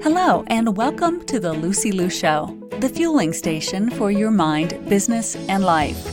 Hello, and welcome to the Lucy Liu Show, the fueling station for your mind, business, and life.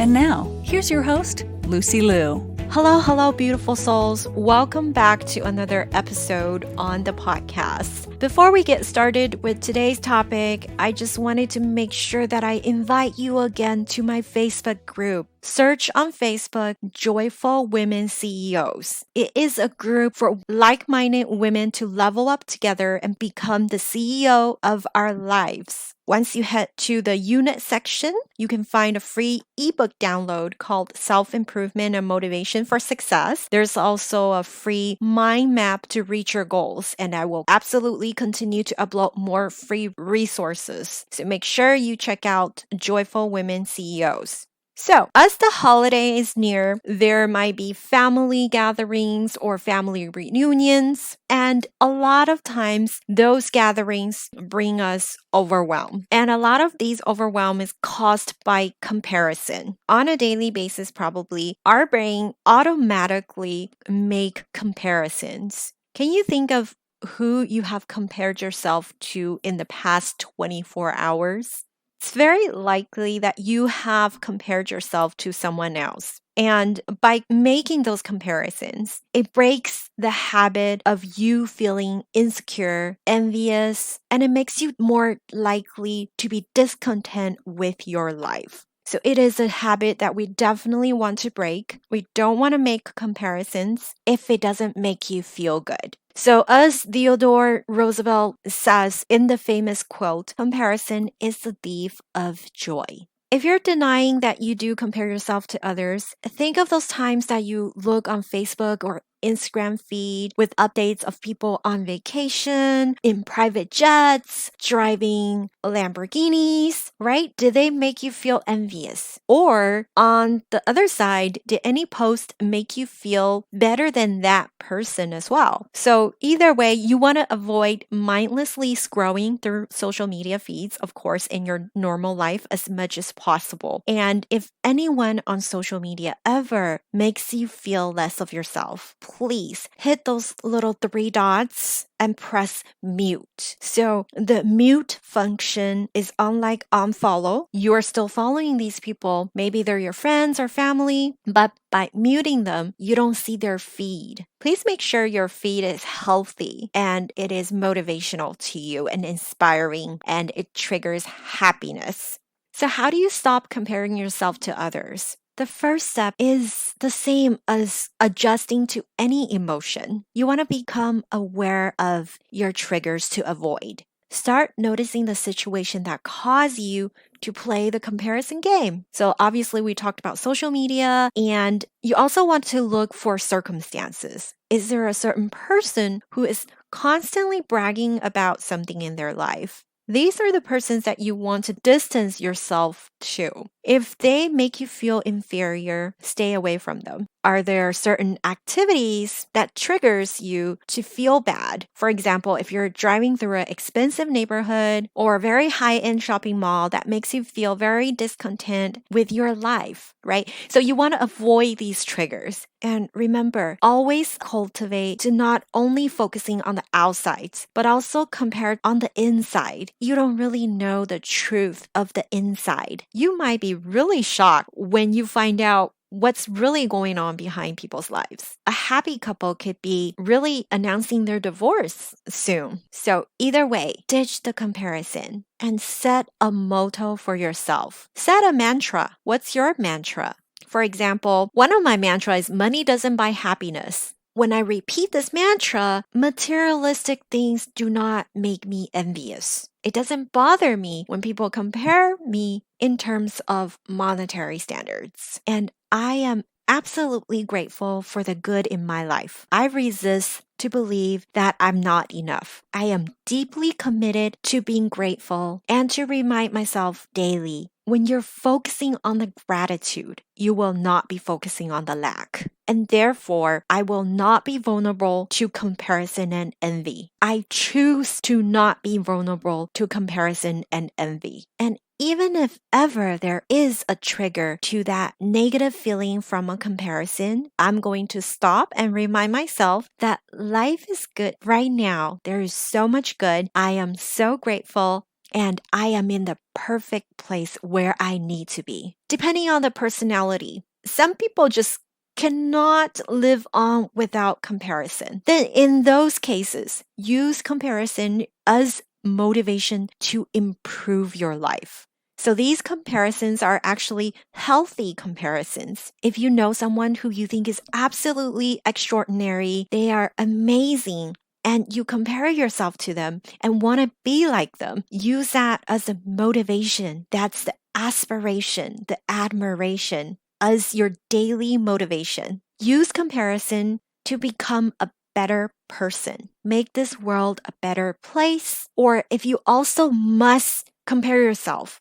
And now, here's your host, Lucy Liu. Hello, beautiful souls. Welcome back to another episode on the podcast. Before we get started with today's topic, I just wanted to make sure that I invite you again to my Facebook group. Search on Facebook, Joyful Women CEOs. It is a group for like-minded women to level up together and become the CEO of our lives. Once you head to the unit section, you can find a free ebook download called Self-Improvement and Motivation for Success. There's also a free mind map to reach your goals, and I will absolutely continue to upload more free resources. So make sure you check out Joyful Women CEOs. So, as the holiday is near, there might be family gatherings or family reunions, and a lot of times those gatherings bring us overwhelm. And a lot of these overwhelm is caused by comparison. On a daily basis, probably, our brain automatically make comparisons. Can you think of who you have compared yourself to in the past 24 hours? It's very likely that you have compared yourself to someone else. And by making those comparisons, it breaks the habit of you feeling insecure, envious, and it makes you more likely to be discontent with your life. So it is a habit that we definitely want to break. We don't want to make comparisons if it doesn't make you feel good. So as Theodore Roosevelt says in the famous quote, comparison is the thief of joy. If you're denying that you do compare yourself to others, think of those times that you look on Facebook or Instagram feed with updates of people on vacation, in private jets, driving Lamborghinis, right? Did they make you feel envious? Or on the other side, did any post make you feel better than that person as well? So either way, you want to avoid mindlessly scrolling through social media feeds, of course, in your normal life as much as possible. And if anyone on social media ever makes you feel less of yourself, please hit those little three dots and press mute. So the mute function is unlike unfollow. You are still following these people. Maybe they're your friends or family, but by muting them, you don't see their feed. Please make sure your feed is healthy and it is motivational to you and inspiring and it triggers happiness. So how do you stop comparing yourself to others? The first step is the same as adjusting to any emotion. You want to become aware of your triggers to avoid. Start noticing the situation that cause you to play the comparison game. So obviously we talked about social media, and you also want to look for circumstances. Is there a certain person who is constantly bragging about something in their life? These are the persons that you want to distance yourself to. If they make you feel inferior, stay away from them. Are there certain activities that triggers you to feel bad? For example, if you're driving through an expensive neighborhood or a very high-end shopping mall that makes you feel very discontent with your life, right? So you want to avoid these triggers. And remember, always cultivate to not only focusing on the outsides, but also compared on the inside. You don't really know the truth of the inside. You might be really shocked when you find out what's really going on behind people's lives. A happy couple could be really announcing their divorce soon. So either way, ditch the comparison and set a motto for yourself. Set a mantra. What's your mantra? For example, one of my mantras is money doesn't buy happiness. When I repeat this mantra, materialistic things do not make me envious. It doesn't bother me when people compare me in terms of monetary standards. And I am absolutely grateful for the good in my life. I resist to believe that I'm not enough. I am deeply committed to being grateful and to remind myself daily, when you're focusing on the gratitude, you will not be focusing on the lack. And therefore, I will not be vulnerable to comparison and envy. I choose to not be vulnerable to comparison and envy. And even if ever there is a trigger to that negative feeling from a comparison, I'm going to stop and remind myself that life is good right now. There is so much good. I am so grateful. And I am in the perfect place where I need to be. Depending on the personality, some people just cannot live on without comparison. Then in those cases, use comparison as motivation to improve your life. So these comparisons are actually healthy comparisons. If you know someone who you think is absolutely extraordinary, they are amazing, and you compare yourself to them and want to be like them, use that as a motivation. That's the aspiration, the admiration as your daily motivation. Use comparison to become a better person. Make this world a better place. Or if you also must compare yourself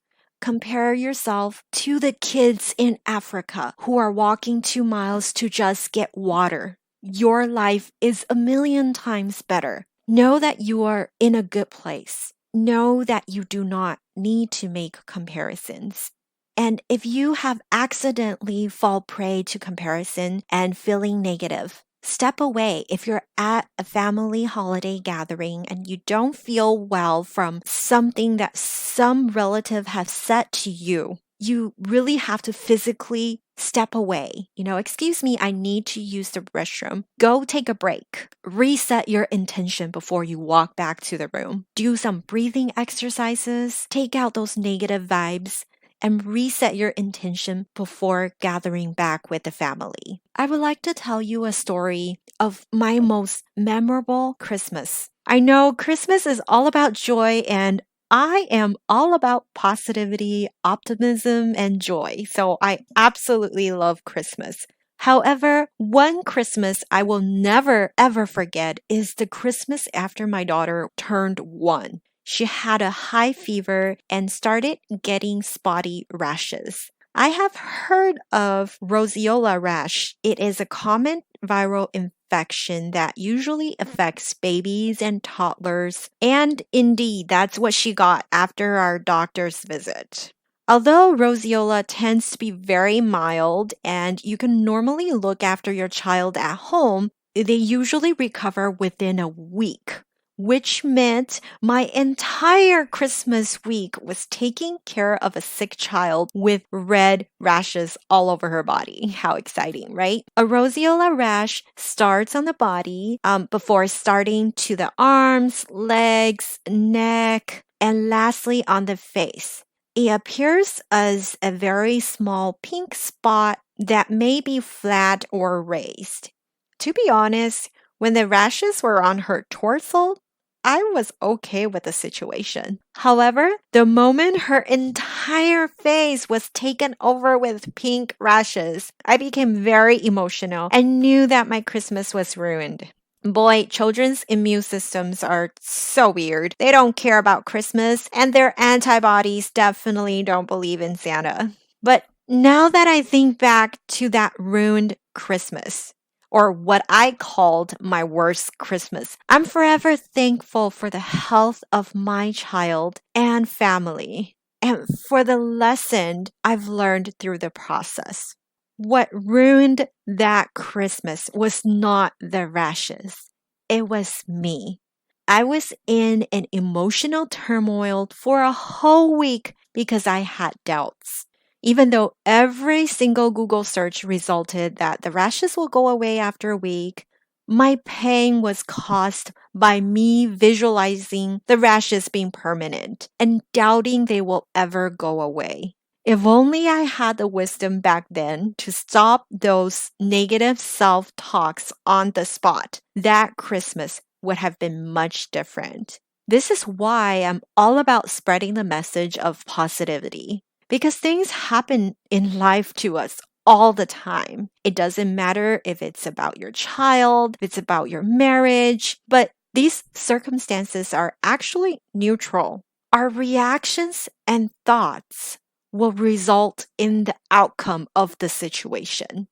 to the kids in Africa who are walking 2 miles to just get water. Your life is a million times better. Know that you are in a good place. Know that you do not need to make comparisons. And if you have accidentally fall prey to comparison and feeling negative, step away. If you're at a family holiday gathering and you don't feel well from something that some relative has said to you, you really have to physically step away. Excuse me, I need to use the restroom. Go take a break. Reset your intention before you walk back to the room. Do some breathing exercises. Take out those negative vibes and reset your intention before gathering back with the family. I would like to tell you a story of my most memorable Christmas. I know Christmas is all about joy, and I am all about positivity, optimism, and joy. So I absolutely love Christmas. However, one Christmas I will never ever forget is the Christmas after my daughter turned 1. She had a high fever and started getting spotty rashes. I have heard of roseola rash. It is a common viral infection that usually affects babies and toddlers. And indeed, that's what she got after our doctor's visit. Although roseola tends to be very mild and you can normally look after your child at home, they usually recover within a week, which meant my entire Christmas week was taking care of a sick child with red rashes all over her body. How exciting, right? A roseola rash starts on the body before starting to the arms, legs, neck, and lastly on the face. It appears as a very small pink spot that may be flat or raised. To be honest, when the rashes were on her torso, I was okay with the situation. However, the moment her entire face was taken over with pink rashes, I became very emotional and knew that my Christmas was ruined. Boy, children's immune systems are so weird. They don't care about Christmas, and their antibodies definitely don't believe in Santa. But now that I think back to that ruined Christmas, or what I called my worst Christmas, I'm forever thankful for the health of my child and family, and for the lesson I've learned through the process. What ruined that Christmas was not the rashes. It was me. I was in an emotional turmoil for a whole week because I had doubts. Even though every single Google search resulted that the rashes will go away after a week, my pain was caused by me visualizing the rashes being permanent and doubting they will ever go away. If only I had the wisdom back then to stop those negative self-talks on the spot, that Christmas would have been much different. This is why I'm all about spreading the message of positivity. Because things happen in life to us all the time. It doesn't matter if it's about your child, if it's about your marriage, but these circumstances are actually neutral. Our reactions and thoughts will result in the outcome of the situation.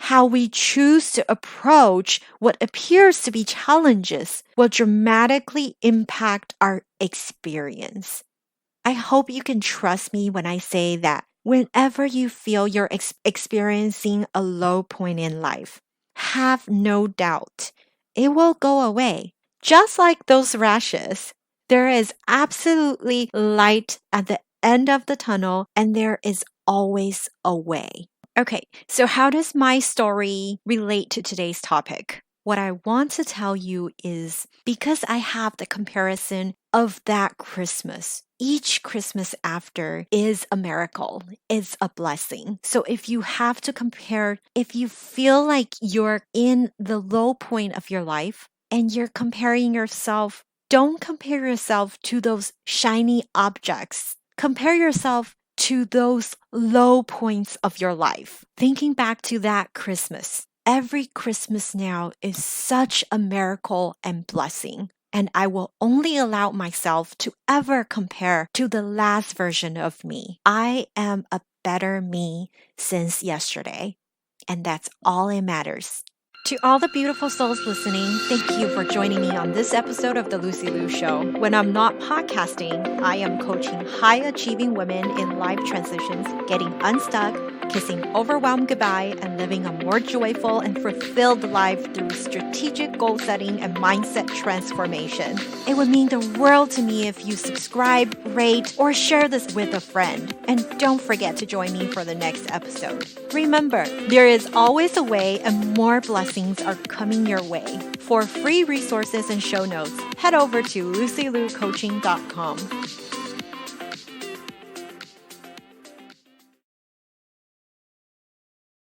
How we choose to approach what appears to be challenges will dramatically impact our experience. I hope you can trust me when I say that whenever you feel you're experiencing a low point in life, have no doubt it will go away. Just like those rashes, there is absolutely light at the end of the tunnel, and there is always a way. Okay, so how does my story relate to today's topic? What I want to tell you is because I have the comparison of that Christmas. Each Christmas after is a miracle, is a blessing. So if you have to compare, if you feel like you're in the low point of your life and you're comparing yourself, don't compare yourself to those shiny objects. Compare yourself to those low points of your life. Thinking back to that Christmas, every Christmas now is such a miracle and blessing. And I will only allow myself to ever compare to the last version of me. I am a better me since yesterday. And that's all that matters. To all the beautiful souls listening, thank you for joining me on this episode of The Lucy Liu Show. When I'm not podcasting, I am coaching high-achieving women in life transitions, getting unstuck, kissing overwhelm goodbye, and living a more joyful and fulfilled life through strategic goal setting and mindset transformation. It would mean the world to me if you subscribe, rate, or share this with a friend. And don't forget to join me for the next episode. Remember, there is always a way, and more blessings are coming your way. For free resources and show notes, head over to LucyLuCoaching.com.